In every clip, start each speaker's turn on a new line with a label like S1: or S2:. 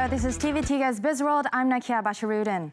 S1: Malaysia, this is TV3's Bizworld. I'm Nakia Basharudin.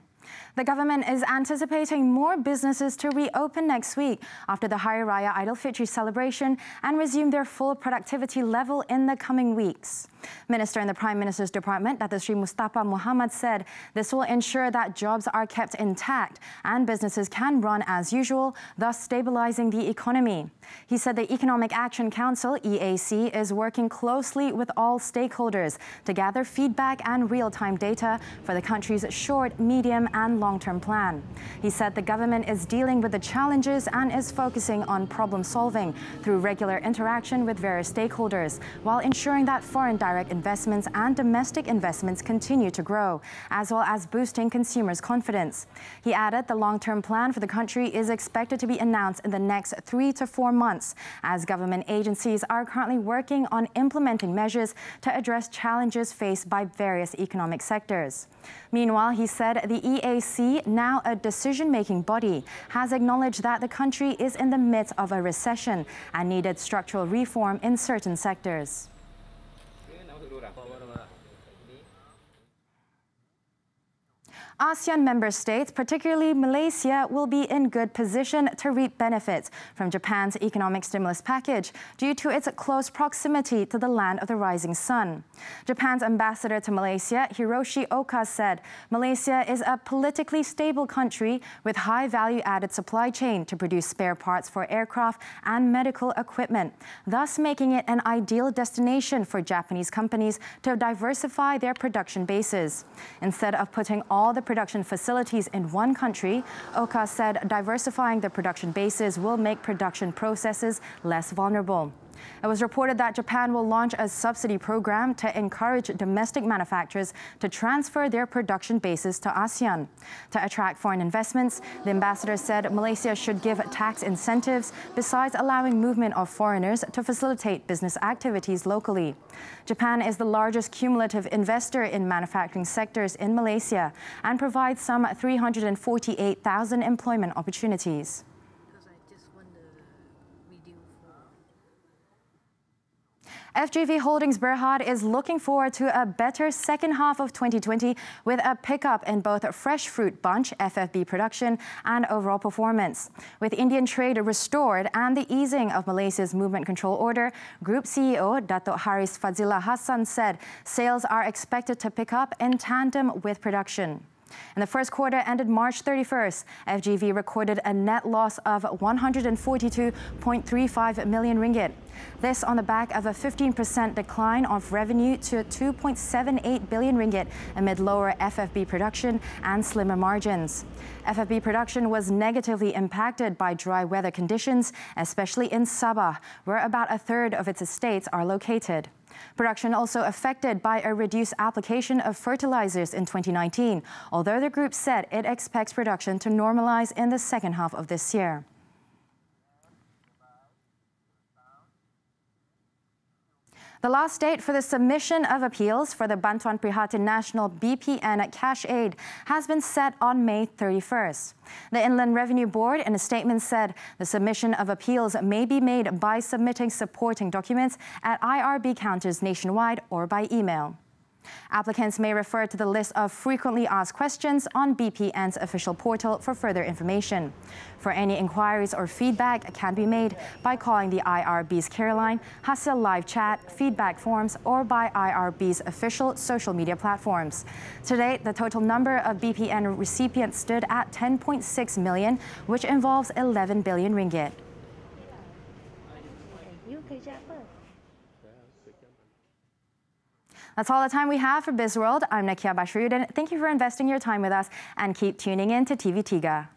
S1: The government is anticipating more businesses to reopen next week after the Hari Raya Aidilfitri celebration and resume their full productivity level in the coming weeks. Minister in the Prime Minister's Department, Dato' Sri Mustafa Muhammad, said this will ensure that jobs are kept intact and businesses can run as usual, thus stabilizing the economy. He said the Economic Action Council, EAC, is working closely with all stakeholders to gather feedback and real-time data for the country's short, medium and long-term plan. He said the government is dealing with the challenges and is focusing on problem solving through regular interaction with various stakeholders, while ensuring that foreign direct investments and domestic investments continue to grow, as well as boosting consumers' confidence. He added the long-term plan for the country is expected to be announced in the next 3 to 4 months, as government agencies are currently working on implementing measures to address challenges faced by various economic sectors. Meanwhile, he said the EAC, now a decision-making body, has acknowledged that the country is in the midst of a recession and needed structural reform in certain sectors. ASEAN member states, particularly Malaysia, will be in good position to reap benefits from Japan's economic stimulus package due to its close proximity to the land of the rising sun. Japan's ambassador to Malaysia, Hiroshi Oka, said Malaysia is a politically stable country with high value-added supply chain to produce spare parts for aircraft and medical equipment, thus making it an ideal destination for Japanese companies to diversify their production bases. Instead of putting all the production facilities in one country, Oka said diversifying the production bases will make production processes less vulnerable. It was reported that Japan will launch a subsidy program to encourage domestic manufacturers to transfer their production bases to ASEAN. To attract foreign investments, the ambassador said Malaysia should give tax incentives besides allowing movement of foreigners to facilitate business activities locally. Japan is the largest cumulative investor in manufacturing sectors in Malaysia and provides some 348,000 employment opportunities. FGV Holdings Berhad is looking forward to a better second half of 2020 with a pickup in both fresh fruit bunch, FFB production and overall performance. With Indian trade restored and the easing of Malaysia's movement control order, Group CEO Dato' Haris Fazila Hassan said sales are expected to pick up in tandem with production. In the first quarter ended March 31st, FGV recorded a net loss of 142.35 million ringgit. This on the back of a 15% decline of revenue to 2.78 billion ringgit amid lower FFB production and slimmer margins. FFB production was negatively impacted by dry weather conditions, especially in Sabah, where about a third of its estates are located. Production also affected by a reduced application of fertilizers in 2019, although the group said it expects production to normalize in the second half of this year. The last date for the submission of appeals for the Bantuan Prihatin Nasional BPN cash aid has been set on May 31st. The Inland Revenue Board, in a statement, said the submission of appeals may be made by submitting supporting documents at IRB counters nationwide or by email. Applicants may refer to the list of frequently asked questions on BPN's official portal for further information. For any inquiries or feedback can be made by calling the IRB's care line, Hasil live chat, feedback forms, or by IRB's official social media platforms. To date, the total number of BPN recipients stood at 10.6 million, which involves 11 billion ringgit. That's all the time we have for Bizworld. I'm Nakia Basharudin. Thank you for investing your time with us and keep tuning in to TV3.